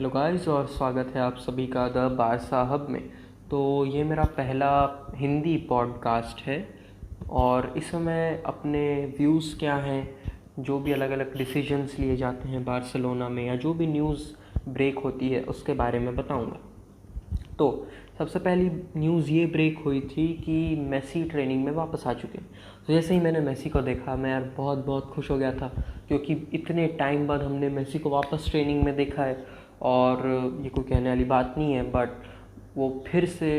Hello guys और स्वागत है आप सभी का द बार साहब में। तो ये मेरा पहला हिंदी पॉडकास्ट है और इसमें मैं अपने व्यूज़ क्या हैं, जो भी अलग अलग डिसीजंस लिए जाते हैं बार्सिलोना में या जो भी न्यूज़ ब्रेक होती है उसके बारे में बताऊंगा। तो सबसे पहली न्यूज़ ये ब्रेक हुई थी कि मेसी ट्रेनिंग में वापस आ चुके हैं। तो जैसे ही मैंने मेसी को देखा मैं यार बहुत बहुत खुश हो गया था, क्योंकि इतने टाइम बाद हमने मेसी को वापस ट्रेनिंग में देखा है। और ये कोई कहने वाली बात नहीं है, बट वो फिर से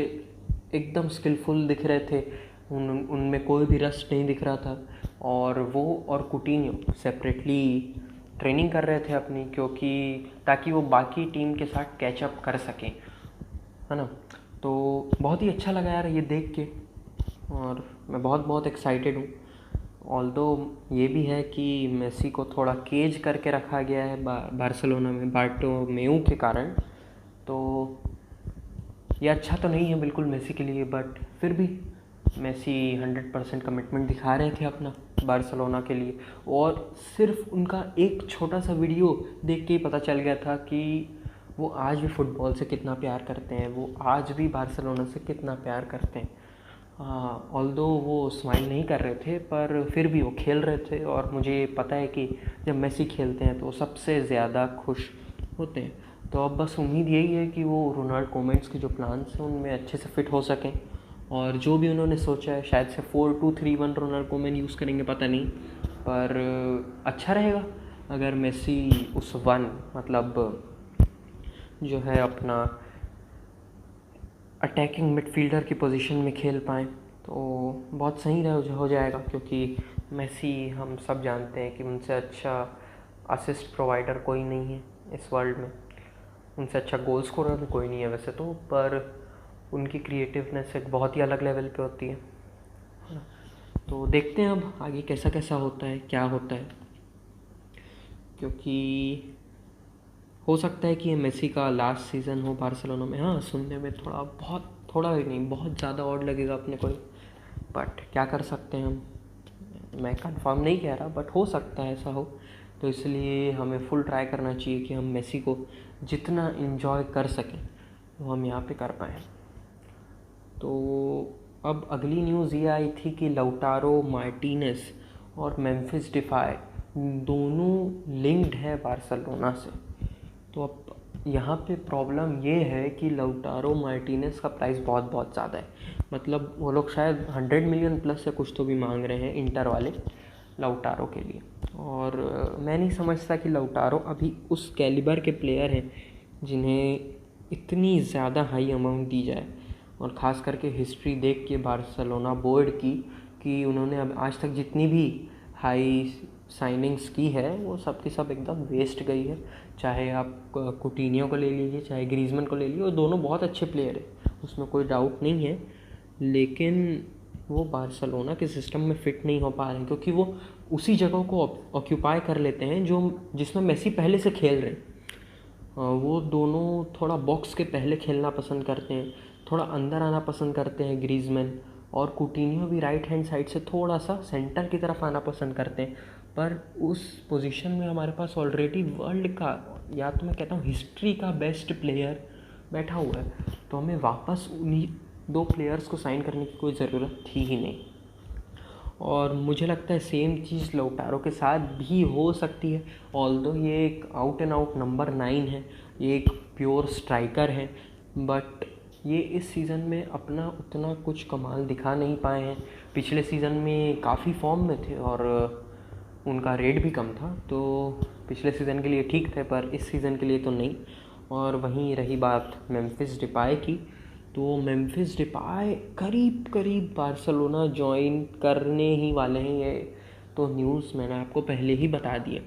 एकदम स्किलफुल दिख रहे थे। उनमें कोई भी रस्ट नहीं दिख रहा था। और वो और कुटिन्यो सेपरेटली ट्रेनिंग कर रहे थे अपनी, क्योंकि ताकि वो बाकी टीम के साथ कैचअप कर सकें, है ना। तो बहुत ही अच्छा लगा यार ये देख के, और मैं बहुत बहुत एक्साइटेड हूँ। ऑल्दो ये भी है कि मेसी को थोड़ा केज करके रखा गया है बार्सिलोना में बार्टोमेउ के कारण। तो ये अच्छा तो नहीं है बिल्कुल मेसी के लिए, बट फिर भी मेसी 100% कमिटमेंट दिखा रहे थे अपना बार्सिलोना के लिए। और सिर्फ उनका एक छोटा सा वीडियो देख के ही पता चल गया था कि वो आज भी फुटबॉल से कितना प्यार करते हैं, वो आज भी बार्सिलोना से कितना प्यार करते हैं। ऑल्दो वो स्माइल नहीं कर रहे थे, पर फिर भी वो खेल रहे थे। और मुझे पता है कि जब मेसी खेलते हैं तो वो सबसे ज़्यादा खुश होते हैं। तो अब बस उम्मीद यही है कि वो रोनाल्ड कोमेंट्स के जो प्लान्स हैं उनमें अच्छे से फिट हो सकें। और जो भी उन्होंने सोचा है, शायद से 4-2-3-1 रोनाल्ड कोमेन यूज़ करेंगे, पता नहीं, पर अच्छा रहेगा अगर मेसी उस मतलब जो है अपना अटैकिंग मिडफील्डर की पोजीशन में खेल पाएँ तो बहुत सही हो जाएगा। क्योंकि मेसी हम सब जानते हैं कि उनसे अच्छा असिस्ट प्रोवाइडर कोई नहीं है इस वर्ल्ड में, उनसे अच्छा गोल स्कोरर भी कोई नहीं है वैसे तो, पर उनकी क्रिएटिवनेस एक बहुत ही अलग लेवल पे होती है। तो देखते हैं अब आगे कैसा कैसा होता है, क्या होता है, क्योंकि हो सकता है कि ये मेसी का लास्ट सीज़न हो बार्सिलोना में। हाँ, सुनने में थोड़ा ही नहीं, बहुत ज़्यादा ऑड लगेगा अपने को, बट क्या कर सकते हैं हम। मैं कंफर्म नहीं कह रहा, बट हो सकता है ऐसा हो। तो इसलिए हमें फुल ट्राई करना चाहिए कि हम मेसी को जितना इन्जॉय कर सकें वो हम यहाँ पे कर पाएँ। तो अब अगली न्यूज़ ये आई थी कि लाउटारो मार्टिनेज और मेम्फिस डिपाय दोनों लिंक्ड है बार्सिलोना से। तो अब यहाँ पे प्रॉब्लम ये है कि लाउटारो मार्टिनेज का प्राइस बहुत बहुत ज़्यादा है। मतलब वो लोग शायद 100 मिलियन प्लस से कुछ तो भी मांग रहे हैं इंटर वाले लाउटारो के लिए। और मैं नहीं समझता कि लाउटारो अभी उस कैलिबर के प्लेयर हैं जिन्हें इतनी ज़्यादा हाई अमाउंट दी जाए। और ख़ास करके हिस्ट्री देख के बार्सिलोना बोर्ड की, कि उन्होंने अब आज तक जितनी भी हाई साइनिंग्स की है वो सब की सब एकदम वेस्ट गई है। चाहे आप कुटिन्यो को ले लीजिए, चाहे ग्रीजमैन को ले लीजिए, वो दोनों बहुत अच्छे प्लेयर हैं, उसमें कोई डाउट नहीं है। लेकिन वो बार्सिलोना के सिस्टम में फ़िट नहीं हो पा रहे हैं, क्योंकि वो उसी जगह को ऑक्यूपाई कर लेते हैं जो जिसमें मेसी पहले से खेल रहे हैं। वो दोनों थोड़ा बॉक्स के पहले खेलना पसंद करते हैं, थोड़ा अंदर आना पसंद करते हैं ग्रीजमैन। और कुटिन्यो भी राइट हैंड साइड से थोड़ा सा सेंटर की तरफ आना पसंद करते हैं। पर उस पोजीशन में हमारे पास ऑलरेडी वर्ल्ड का, या तो मैं कहता हूँ हिस्ट्री का बेस्ट प्लेयर बैठा हुआ है। तो हमें वापस उन्हीं दो प्लेयर्स को साइन करने की कोई ज़रूरत थी ही नहीं। और मुझे लगता है सेम चीज़ लाउटारो के साथ भी हो सकती है। ऑल्दो ये एक आउट एंड आउट नंबर 9 है, ये एक प्योर स्ट्राइकर है, बट ये इस सीज़न में अपना उतना कुछ कमाल दिखा नहीं पाए हैं। पिछले सीज़न में काफ़ी फॉर्म में थे और उनका रेट भी कम था, तो पिछले सीज़न के लिए ठीक थे, पर इस सीज़न के लिए तो नहीं। और वहीं रही बात मेम्फिस डिपाय की, तो मेम्फिस डिपाय करीब करीब बार्सिलोना ज्वाइन करने ही वाले हैं, ये तो न्यूज़ मैंने आपको पहले ही बता दिया।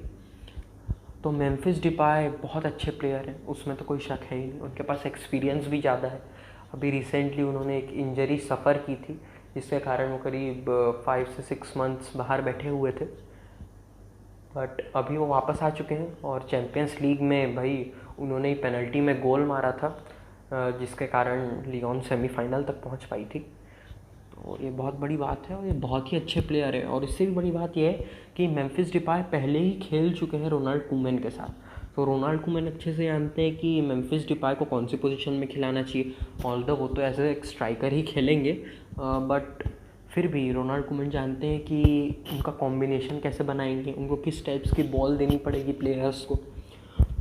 तो मेम्फिस डिपाय बहुत अच्छे प्लेयर हैं, उसमें तो कोई शक है ही नहीं। उनके पास एक्सपीरियंस भी ज़्यादा है। अभी रिसेंटली उन्होंने एक इंजरी सफ़र की थी, जिसके कारण वो करीब 5 से 6 मंथ्स बाहर बैठे हुए थे, बट अभी वो वापस आ चुके हैं। और चैम्पियंस लीग में भाई उन्होंने ही पेनल्टी में गोल मारा था, जिसके कारण लियोन सेमीफाइनल तक पहुंच पाई थी। तो ये बहुत बड़ी बात है और ये बहुत ही अच्छे प्लेयर है। और इससे भी बड़ी बात यह है कि मेम्फिस डिपाय पहले ही खेल चुके हैं रोनाल्ड कोमैन के साथ, तो रोनाल्ड कोमैन अच्छे से जानते हैं कि मेम्फिस डिपाई को कौन सी पोजीशन में खिलाना चाहिए। ऑल्दो वो तो एज एक स्ट्राइकर ही खेलेंगे, बट फिर भी रोनाल्ड कोमैन जानते हैं कि उनका कॉम्बिनेशन कैसे बनाएंगे, उनको किस टाइप्स की बॉल देनी पड़ेगी प्लेयर्स को,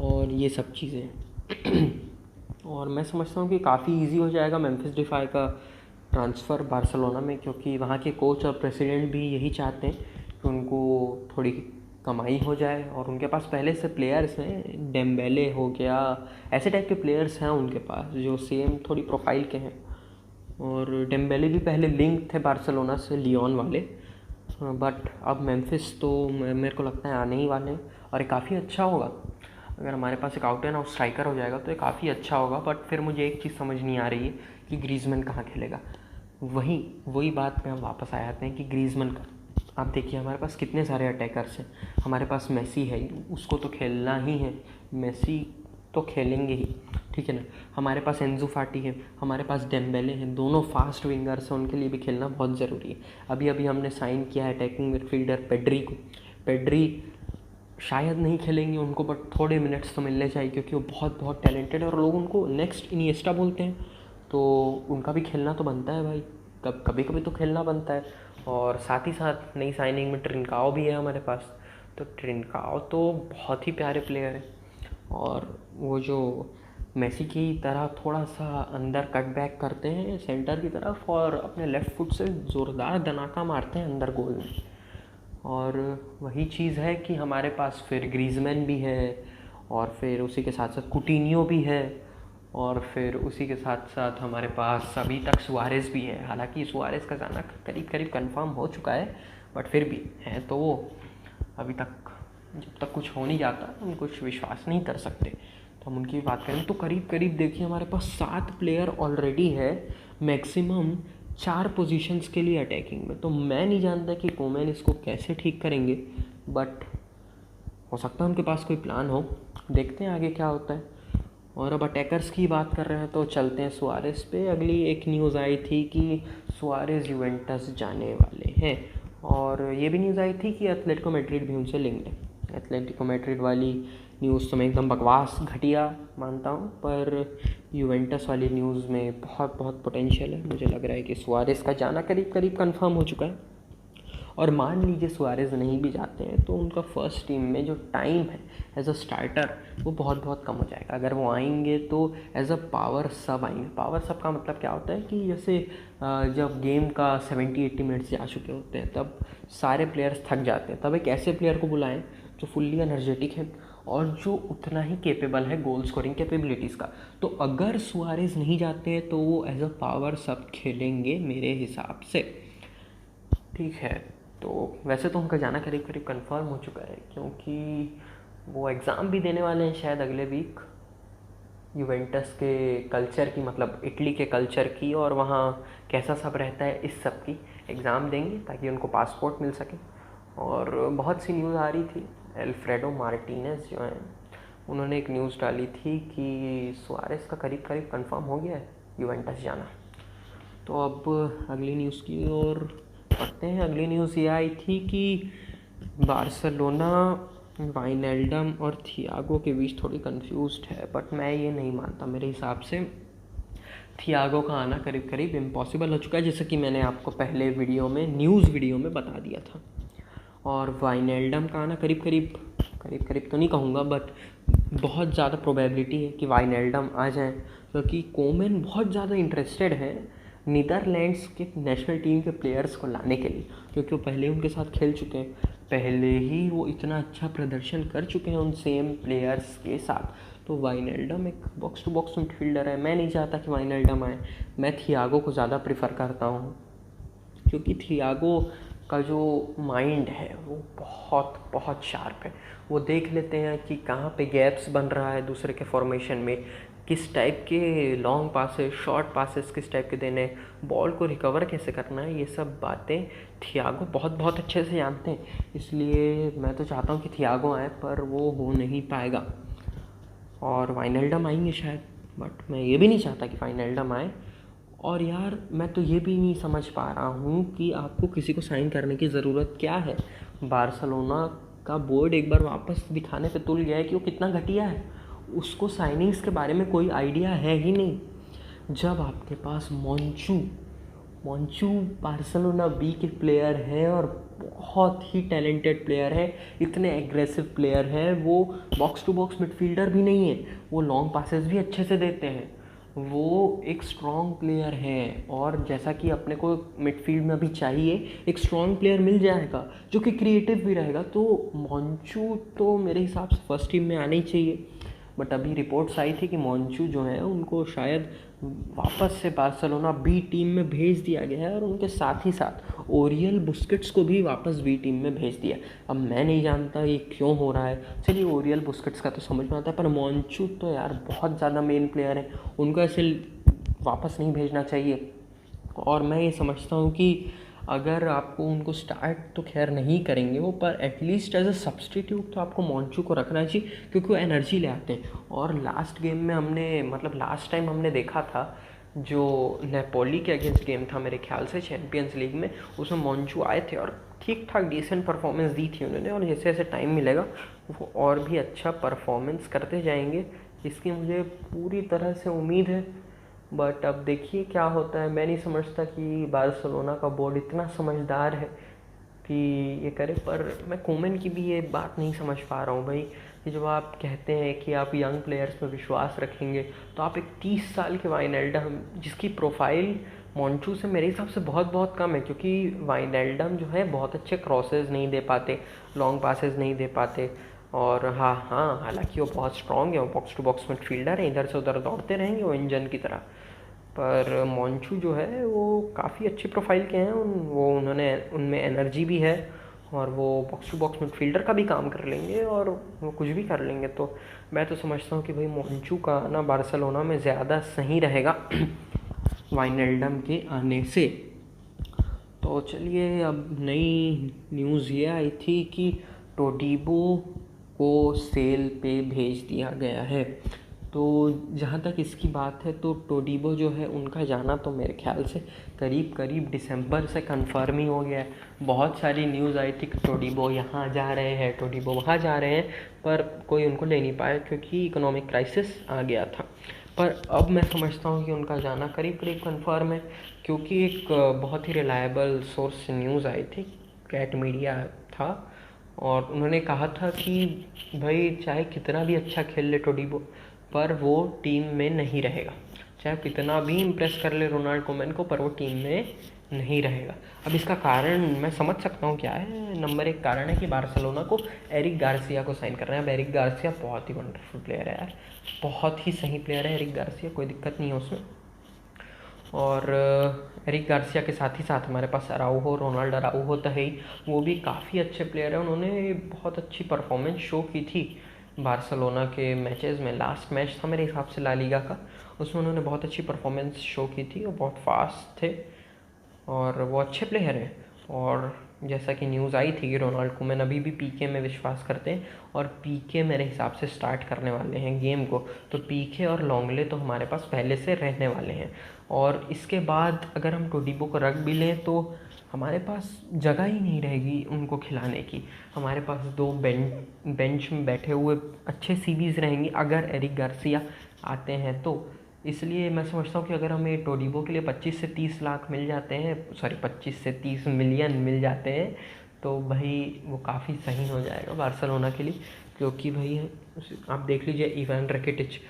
और ये सब चीज़ें। और मैं समझता हूँ कि काफ़ी इजी हो जाएगा मेम्फिस डिपाई का ट्रांसफ़र बार्सिलोना में, क्योंकि वहाँ के कोच और प्रेसिडेंट भी यही चाहते हैं कि उनको थोड़ी कमाई हो जाए, और उनके पास पहले से प्लेयर्स हैं, डेम्बेले हो गया, ऐसे टाइप के प्लेयर्स हैं उनके पास जो सेम थोड़ी प्रोफाइल के हैं। और डेम्बेले भी पहले लिंक थे बार्सिलोना से, लियोन वाले, बट अब मेम्फिस तो मेरे को लगता है आने ही वाले हैं, और ये काफ़ी अच्छा होगा अगर हमारे पास एक आउट एंड आउट स्ट्राइकर हो जाएगा तो ये काफ़ी अच्छा होगा। बट फिर मुझे एक चीज़ समझ नहीं आ रही है कि ग्रीजमैन कहाँ खेलेगा। वही बात पे हम वापस आ जाते हैं कि ग्रीजमैन का, आप देखिए हमारे पास कितने सारे अटैकर्स हैं। हमारे पास मेसी है, उसको तो खेलना ही है, मेसी तो खेलेंगे ही, ठीक है ना। हमारे पास एंजू फाटी है, हमारे पास डेम्बेले हैं, दोनों फास्ट विंगर्स हैं, उनके लिए भी खेलना बहुत ज़रूरी है। अभी अभी साइन किया है अटैकिंग मिडफील्डर पेड्री को। पेड्री शायद नहीं खेलेंगे उनको, बट थोड़े मिनट्स तो मिलने चाहिए, क्योंकि वो बहुत टैलेंटेड है और लोग उनको नेक्स्ट इनिएस्टा बोलते हैं, तो उनका भी खेलना तो बनता है भाई, कभी तो खेलना बनता है। और साथ ही साथ नई साइनिंग में ट्रिनकाओ भी है हमारे पास, तो ट्रिनकाओ तो बहुत ही प्यारे प्लेयर है, और वो जो मेसी की तरह थोड़ा सा अंदर कट बैक करते हैं सेंटर की तरफ, और अपने लेफ़्ट फुट से ज़ोरदार दनाका मारते हैं अंदर गोल में। और वही चीज़ है कि हमारे पास फिर ग्रीजमैन भी है, और फिर उसी के साथ साथ कुटिन्यो भी है, और फिर उसी के साथ साथ हमारे पास अभी तक सुआरेज़ भी है। हालांकि सुआरेज़ का जाना करीब कंफर्म हो चुका है, बट फिर भी है तो वो अभी तक, जब तक कुछ हो नहीं जाता हम कुछ विश्वास नहीं कर सकते। तो हम उनकी बात करें तो करीब देखिए हमारे पास 7 प्लेयर ऑलरेडी है, मैक्सिमम 4 पोजीशंस के लिए अटैकिंग में। तो मैं नहीं जानता कि कोमैन इसको कैसे ठीक करेंगे, बट हो सकता है उनके पास कोई प्लान हो, देखते हैं आगे क्या होता है। और अब अटैकर्स की बात कर रहे हैं तो चलते हैं सुआरेज़ पे। अगली एक न्यूज़ आई थी कि सुआरेज़ यूवेंटस जाने वाले हैं, और ये भी न्यूज़ आई थी कि एथलेटिको मैड्रिड भी उनसे लिंक्ड है। एथलेटिको मैड्रिड वाली न्यूज़ तो मैं एकदम बकवास घटिया मानता हूँ, पर यूवेंटस वाली न्यूज़ में बहुत पोटेंशियल है। मुझे लग रहा है कि सुआरेज़ का जाना करीब कंफर्म हो चुका है, और मान लीजिए सुआरेज़ नहीं भी जाते हैं तो उनका फर्स्ट टीम में जो टाइम है एज अ स्टार्टर वो बहुत कम हो जाएगा। अगर वो आएंगे तो एज अ पावर सब आएंगे। पावर सब का मतलब क्या होता है कि जैसे जब गेम का 70-80 मिनट्स जा चुके होते हैं तब सारे प्लेयर्स थक जाते हैं, तब एक ऐसे प्लेयर को बुलाएं जो फुल्ली एनर्जेटिक है और जो उतना ही केपेबल है गोल स्कोरिंग कैपेबिलिटीज़ का। तो अगर सुआरेज़ नहीं जाते हैं तो वो एज अ पावर सब खेलेंगे मेरे हिसाब से, ठीक है। तो वैसे तो उनका जाना करीब कंफर्म हो चुका है, क्योंकि वो एग्ज़ाम भी देने वाले हैं शायद अगले वीक यूवेंटस के कल्चर की, मतलब इटली के कल्चर की, और वहाँ कैसा सब रहता है इस सब की एग्ज़ाम देंगे ताकि उनको पासपोर्ट मिल सके। और बहुत सी न्यूज़ आ रही थी, एल्फ्रेडो मार्टिनेज जो हैं उन्होंने एक न्यूज़ डाली थी कि सुआरेज़ का करीब कंफर्म हो गया है यूवेंटस जाना। तो अब अगली न्यूज़ की ओर पढ़ते हैं। अगली न्यूज़ ये आई थी कि बार्सिलोना वाइनल्डम और थियागो के बीच थोड़ी कंफ्यूज्ड है, बट मैं ये नहीं मानता। मेरे हिसाब से थियागो का आना करीब इम्पॉसिबल हो चुका है, जैसे कि मैंने आपको पहले न्यूज़ वीडियो में बता दिया था। और वाइनल्डम का आना करीब तो नहीं कहूँगा, बट बहुत ज़्यादा प्रोबेबिलिटी है कि वाइनल्डम आ जाए, क्योंकि कोमैन बहुत ज़्यादा इंटरेस्टेड है नीदरलैंड्स के नेशनल टीम के प्लेयर्स को लाने के लिए, क्योंकि वो पहले उनके साथ खेल चुके हैं, पहले ही वो इतना अच्छा प्रदर्शन कर चुके हैं उन सेम प्लेयर्स के साथ। तो वाइनल्डम एक बॉक्स टू बॉक्स मिडफील्डर है। मैं नहीं चाहता कि वाइनल्डम आए, मैं थियागो को ज़्यादा प्रेफर करता हूँ, क्योंकि थियागो का जो माइंड है वो बहुत शार्प है। वो देख लेते हैं कि कहाँ पे गैप्स बन रहा है दूसरे के फॉर्मेशन में, किस टाइप के लॉन्ग पासेस, शॉर्ट पासेस किस टाइप के देने, बॉल को रिकवर कैसे करना है, ये सब बातें थियागो बहुत अच्छे से जानते हैं। इसलिए मैं तो चाहता हूँ कि थियागो आए, पर वो हो नहीं पाएगा। और वाइनल्डम आएंगे शायद, बट मैं ये भी नहीं चाहता कि वाइनल्डम आए। और यार मैं तो ये भी नहीं समझ पा रहा हूँ कि आपको किसी को साइन करने की ज़रूरत क्या है। बार्सिलोना का बोर्ड एक बार वापस दिखाने पे तुल गया है कि वो कितना घटिया है। उसको साइनिंग्स के बारे में कोई आइडिया है ही नहीं। जब आपके पास मोंचू बार्सिलोना बी के प्लेयर है और बहुत ही टैलेंटेड प्लेयर है, इतने एग्रेसिव प्लेयर है, वो बॉक्स टू बॉक्स मिडफील्डर भी नहीं है, वो लॉन्ग पासेस भी अच्छे से देते हैं, वो एक स्ट्रॉन्ग प्लेयर है। और जैसा कि अपने को मिडफील्ड में अभी चाहिए, एक स्ट्रॉन्ग प्लेयर मिल जाएगा जो कि क्रिएटिव भी रहेगा, तो मोंचू तो मेरे हिसाब से फर्स्ट टीम में आना ही चाहिए। बट अभी रिपोर्ट्स आई थी कि मोंचू जो है उनको शायद वापस से बार्सिलोना बी टीम में भेज दिया गया है, और उनके साथ ही साथ ओरियल बुस्केट्स को भी वापस बी टीम में भेज दिया। अब मैं नहीं जानता ये क्यों हो रहा है, चलिए ओरियल बुस्केट्स का तो समझ में आता है, पर मोंचू तो यार बहुत ज़्यादा मेन प्लेयर है, उनको ऐसे वापस नहीं भेजना चाहिए। और मैं ये समझता हूँ कि अगर आपको उनको स्टार्ट तो खैर नहीं करेंगे वो, पर एटलीस्ट एज अ सब्सटीट्यूट तो आपको मोंचू को रखना चाहिए, क्योंकि वो एनर्जी ले आते हैं। और लास्ट गेम में हमने, मतलब लास्ट टाइम हमने देखा था जो नेपोली के अगेंस्ट गेम था मेरे ख्याल से चैम्पियंस लीग में, उसमें मोंचू आए थे और ठीक ठाक डिसेंट परफॉर्मेंस दी थी उन्होंने, और जैसे जैसे टाइम मिलेगा वो और भी अच्छा परफॉर्मेंस करते जाएंगे, इसकी मुझे पूरी तरह से उम्मीद है। बट अब देखिए क्या होता है। मैं नहीं समझता कि बार्सिलोना का बोर्ड इतना समझदार है कि ये करे, पर मैं कोमन की भी ये बात नहीं समझ पा रहा हूँ भाई, कि जब आप कहते हैं कि आप यंग प्लेयर्स में विश्वास रखेंगे, तो आप एक 30 साल के वाइनएल्डम, जिसकी प्रोफाइल मोंचू से मेरे हिसाब से बहुत बहुत कम है, क्योंकि वाइनएल्डम जो है बहुत अच्छे क्रॉसेस नहीं दे पाते, लॉन्ग पासेस नहीं दे पाते, और हालांकि वो बहुत स्ट्रॉन्ग है, वो बॉक्स टू बॉक्स मिडफील्डर है, इधर से उधर दौड़ते रहेंगे वो इंजन की तरह। पर मोंचू जो है वो काफ़ी अच्छी प्रोफाइल के हैं, उन्होंने उनमें एनर्जी भी है, और वो बॉक्स टू बॉक्स मिडफील्डर का भी काम कर लेंगे, और वो कुछ भी कर लेंगे। तो मैं तो समझता हूँ कि भाई मोंचू का आना बार्सिलोना में ज़्यादा सही रहेगा वाइनएल्डम के आने से। तो चलिए, अब नई न्यूज़ ये आई थी कि टोडीबो को सेल पे भेज दिया गया है। तो जहाँ तक इसकी बात है, तो टोडीबो जो है उनका जाना तो मेरे ख्याल से करीब करीब दिसंबर से कंफर्म ही हो गया है। बहुत सारी न्यूज़ आई थी कि टोडीबो यहाँ जा रहे हैं, टोडीबो वहाँ जा रहे हैं, पर कोई उनको ले नहीं पाया क्योंकि इकोनॉमिक क्राइसिस आ गया था। पर अब मैं समझता हूँ कि उनका जाना करीब करीब कंफर्म है, क्योंकि एक बहुत ही रिलायबल सोर्स से न्यूज़ आई थी, कैट मीडिया था, और उन्होंने कहा था कि भाई चाहे कितना भी अच्छा खेल ले टोडीबो, पर वो टीम में नहीं रहेगा, चाहे कितना भी इम्प्रेस कर ले रोनाल्ड कोमन को, पर वो टीम में नहीं रहेगा। अब इसका कारण मैं समझ सकता हूँ क्या है। नंबर 1 कारण है कि बार्सिलोना को एरिक गार्सिया को साइन करना है। अब एरिक गार्सिया बहुत ही वंडरफुल प्लेयर है यार, बहुत ही सही प्लेयर है एरिक गार्सिया, कोई दिक्कत नहीं है उसमें। और एरिक गार्सिया के साथ ही साथ हमारे पास अराउहो, रोनाल्ड अराउहो तो है ही, वो भी काफ़ी अच्छे प्लेयर है। उन्होंने बहुत अच्छी परफॉर्मेंस शो की थी बार्सिलोना के मैचेस में। लास्ट मैच था मेरे हिसाब से ला लीगा का, उसमें उन्होंने बहुत अच्छी परफॉर्मेंस शो की थी, और बहुत फास्ट थे, और वो अच्छे प्लेयर हैं। और जैसा कि न्यूज़ आई थी कि रोनाल्ड कोमन अभी भी पीके में विश्वास करते हैं, और पीके मेरे हिसाब से स्टार्ट करने वाले हैं गेम को, तो पीके और लॉन्गले तो हमारे पास पहले से रहने वाले हैं। और इसके बाद अगर हम टोडीबो को रख भी लें तो हमारे पास जगह ही नहीं रहेगी उनको खिलाने की। हमारे पास 2 बेंच में बैठे हुए अच्छे सीबीज़ रहेंगे अगर एरिक गार्सिया आते हैं तो। इसलिए मैं समझता हूँ कि अगर हमें टोडीबो के लिए 25 से 30 लाख मिल जाते हैं, सॉरी 25 से 30 मिलियन मिल जाते हैं, तो भाई वो काफ़ी सही हो जाएगा बार्सिलोना के लिए। क्योंकि भाई आप देख लीजिए, इवान रकिटिच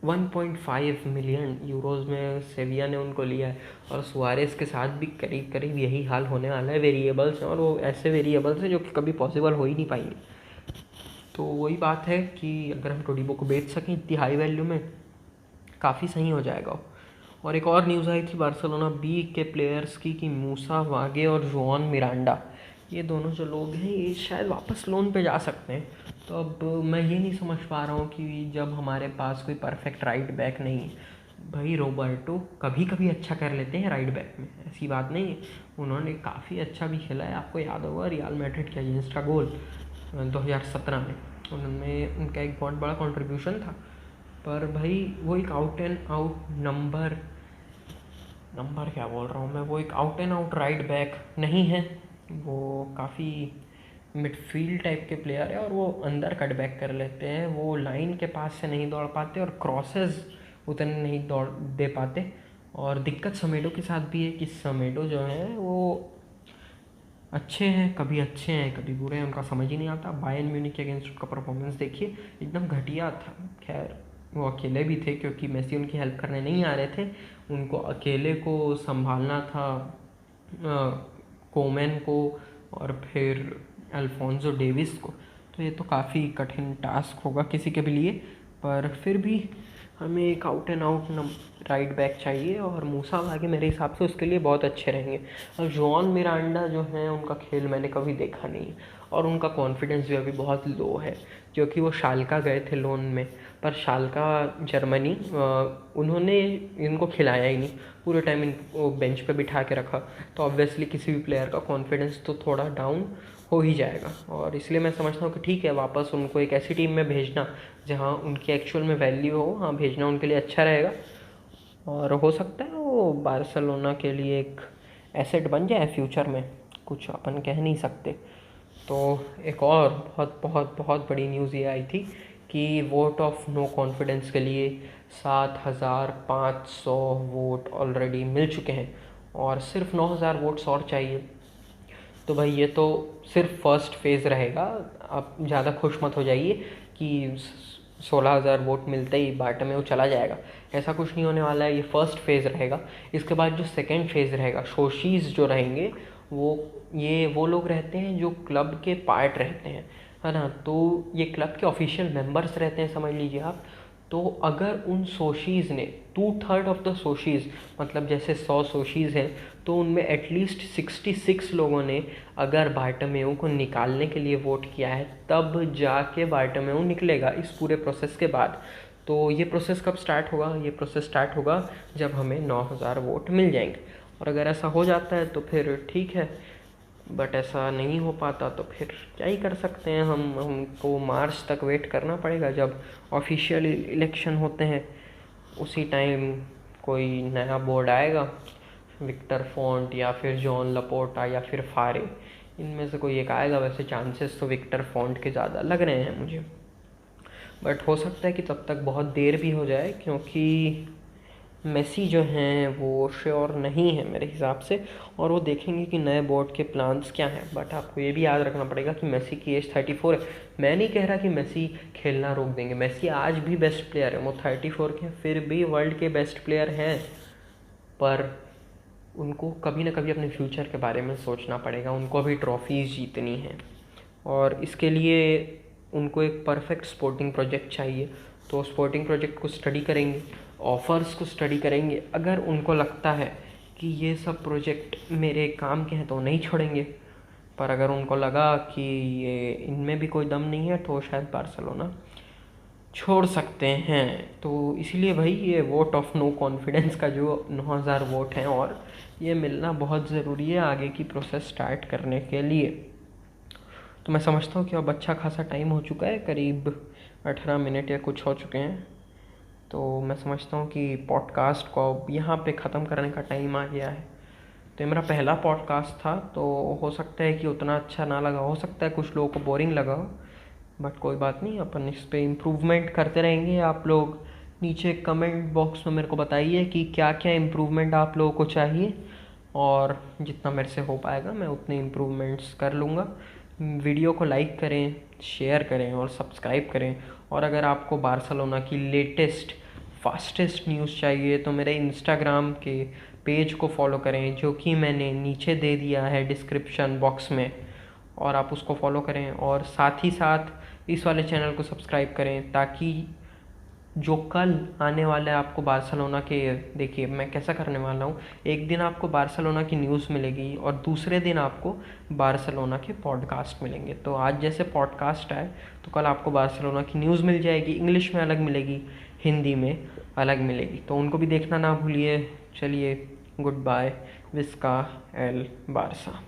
1.5 मिलियन यूरोज़ में सेविया ने उनको लिया है, और सुआरेस के साथ भी करीब करीब यही हाल होने वाला है। वेरिएबल्स हैं, और वो ऐसे वेरिएबल्स हैं जो कि कभी पॉसिबल हो ही नहीं पाएंगे। तो वही बात है कि अगर हम टोडीबो को बेच सकें इतनी हाई वैल्यू में, काफ़ी सही हो जाएगा। और एक और न्यूज़ आई थी बार्सिलोना बी के प्लेयर्स की कि मूसा वागे और जोन मिरांडा, ये दोनों जो लोग हैं ये शायद वापस लोन पे जा सकते हैं। तो अब मैं ये नहीं समझ पा रहा हूँ कि जब हमारे पास कोई परफेक्ट राइट बैक नहीं है, भाई रोबर्टो कभी कभी अच्छा कर लेते हैं राइट बैक में, ऐसी बात नहीं है, उन्होंने काफ़ी अच्छा भी खेला है। आपको याद होगा रियल मैड्रिड के अगेंस्ट का गोल 2017 में, उनमें उनका एक बहुत बड़ा कंट्रीब्यूशन था। पर भाई वो एक आउट एंड आउट नंबर क्या बोल रहा हूँ मैं, वो एक out and out right back नहीं है, वो काफ़ी मिडफील्ड टाइप के प्लेयर है और वो अंदर कट बैक कर लेते हैं, वो लाइन के पास से नहीं दौड़ पाते और क्रॉसेस उतने नहीं दौड़ दे पाते। और दिक्कत समेडो के साथ भी है कि समेडो जो है वो अच्छे हैं, कभी बुरे हैं, उनका समझ ही नहीं आता। बायर्न म्यूनिख के अगेंस्ट उनका परफॉर्मेंस देखिए, एकदम घटिया था। खैर वो अकेले भी थे क्योंकि मेसी उनकी हेल्प करने नहीं आ रहे थे, उनको अकेले को संभालना था, कोमैन को और फिर अल्फोंसो डेविस को। तो ये तो काफ़ी कठिन टास्क होगा किसी के भी लिए, पर फिर भी हमें एक out and out right back चाहिए और मूसा भागे मेरे हिसाब से उसके लिए बहुत अच्छे रहेंगे। अब जॉन मिरांडा जो है उनका खेल मैंने कभी देखा नहीं और उनका कॉन्फिडेंस भी अभी बहुत लो है क्योंकि वो शाल्का गए थे लोन में, पर शाल्का जर्मनी उन्होंने इनको खिलाया ही नहीं, पूरे टाइम इनको बेंच पे बिठा के रखा। तो ऑब्वियसली किसी भी प्लेयर का कॉन्फिडेंस तो थोड़ा डाउन हो ही जाएगा और इसलिए मैं समझता हूँ कि ठीक है, वापस उनको एक ऐसी टीम में भेजना जहाँ उनकी एक्चुअल में वैल्यू हो, हाँ भेजना उनके लिए अच्छा रहेगा और हो सकता है वो बार्सिलोना के लिए एक एसेट बन जाए फ्यूचर में, कुछ अपन कह नहीं सकते। तो एक और बहुत बहुत बहुत बड़ी न्यूज़ ये आई थी कि वोट ऑफ नो कॉन्फिडेंस के लिए 7,500 वोट ऑलरेडी मिल चुके हैं और सिर्फ 9,000 वोट्स और चाहिए। तो भाई ये तो सिर्फ फर्स्ट फेज़ रहेगा, आप ज़्यादा खुश मत हो जाइए कि 16,000 वोट मिलते ही बार्टोमेउ चला जाएगा, ऐसा कुछ नहीं होने वाला है। ये फर्स्ट फेज़ रहेगा। इसके बाद जो सेकंड फेज़ रहेगा, सोशीज़ जो रहेंगे वो लोग रहते हैं जो क्लब के पार्ट रहते हैं, है ना। तो ये क्लब के ऑफिशियल मेंबर्स रहते हैं, समझ लीजिए आप। तो अगर उन सोशीज़ ने 2/3 ऑफ द सोशीज़, मतलब जैसे 100 सोशीज़ हैं तो उनमें एटलीस्ट 66 लोगों ने अगर बार्टोमेउ को निकालने के लिए वोट किया है, तब जाके बार्टोमेउ निकलेगा इस पूरे प्रोसेस के बाद। तो ये प्रोसेस कब स्टार्ट होगा? ये प्रोसेस स्टार्ट होगा जब हमें 9,000 वोट मिल जाएंगे और अगर ऐसा हो जाता है तो फिर ठीक है, बट ऐसा नहीं हो पाता तो फिर क्या ही कर सकते हैं। हमको मार्च तक वेट करना पड़ेगा, जब ऑफिशियल इलेक्शन होते हैं उसी टाइम कोई नया बोर्ड आएगा, विक्टर फोंट या फिर जॉन लपोर्टा या फिर फारे, इनमें से कोई एक आएगा। वैसे चांसेस तो विक्टर फोंट के ज़्यादा लग रहे हैं मुझे, बट हो सकता है कि तब तक बहुत देर भी हो जाए क्योंकि मेसी जो हैं वो श्योर नहीं है मेरे हिसाब से और वो देखेंगे कि नए बोर्ड के प्लान्स क्या हैं। बट आपको ये भी याद रखना पड़ेगा कि मेसी की एज 34 है। मैं नहीं कह रहा कि मेसी खेलना रोक देंगे, मेसी आज भी बेस्ट प्लेयर है, वो 34 के फिर भी वर्ल्ड के बेस्ट प्लेयर हैं, पर उनको कभी ना कभी अपने फ्यूचर के बारे में सोचना पड़ेगा। उनको अभी ट्रॉफीज़ जीतनी है और इसके लिए उनको एक परफेक्ट स्पोर्टिंग प्रोजेक्ट चाहिए। तो स्पोर्टिंग प्रोजेक्ट को स्टडी करेंगे, ऑफ़र्स को स्टडी करेंगे। अगर उनको लगता है कि ये सब प्रोजेक्ट मेरे काम के हैं तो नहीं छोड़ेंगे, पर अगर उनको लगा कि ये इनमें भी कोई दम नहीं है तो शायद बार्सिलोना छोड़ सकते हैं। तो इसीलिए भाई ये वोट ऑफ नो कॉन्फिडेंस का जो 9,000 वोट हैं और ये मिलना बहुत ज़रूरी है आगे की प्रोसेस स्टार्ट करने के लिए। तो मैं समझता हूँ कि अब अच्छा खासा टाइम हो चुका है, करीब 18 मिनट या कुछ हो चुके हैं। तो मैं समझता हूँ कि पॉडकास्ट को अब यहाँ पे ख़त्म करने का टाइम आ गया है। तो ये मेरा पहला पॉडकास्ट था, तो हो सकता है कि उतना अच्छा ना लगा, हो सकता है कुछ लोगों को बोरिंग लगा हो, बट कोई बात नहीं, अपन इस पर इम्प्रूवमेंट करते रहेंगे। आप लोग नीचे कमेंट बॉक्स में मेरे को बताइए कि क्या क्या इम्प्रूवमेंट आप लोगों को चाहिए और जितना मेरे से हो पाएगा मैं उतने इम्प्रूवमेंट्स कर लूँगा। वीडियो को लाइक करें, शेयर करें और सब्सक्राइब करें। और अगर आपको बार्सिलोना की लेटेस्ट फास्टेस्ट न्यूज़ चाहिए तो मेरे इंस्टाग्राम के पेज को फॉलो करें, जो कि मैंने नीचे दे दिया है डिस्क्रिप्शन बॉक्स में, और आप उसको फॉलो करें और साथ ही साथ इस वाले चैनल को सब्सक्राइब करें ताकि जो कल आने वाला है आपको बार्सिलोना के, देखिए मैं कैसा करने वाला हूँ, एक दिन आपको बार्सिलोना की न्यूज़ मिलेगी और दूसरे दिन आपको बार्सिलोना के पॉडकास्ट मिलेंगे। तो आज जैसे पॉडकास्ट आए तो कल आपको बार्सिलोना की न्यूज़ मिल जाएगी, इंग्लिश में अलग मिलेगी, हिंदी में अलग मिलेगी, तो उनको भी देखना ना भूलिए। चलिए, good bye, Biska L Barça.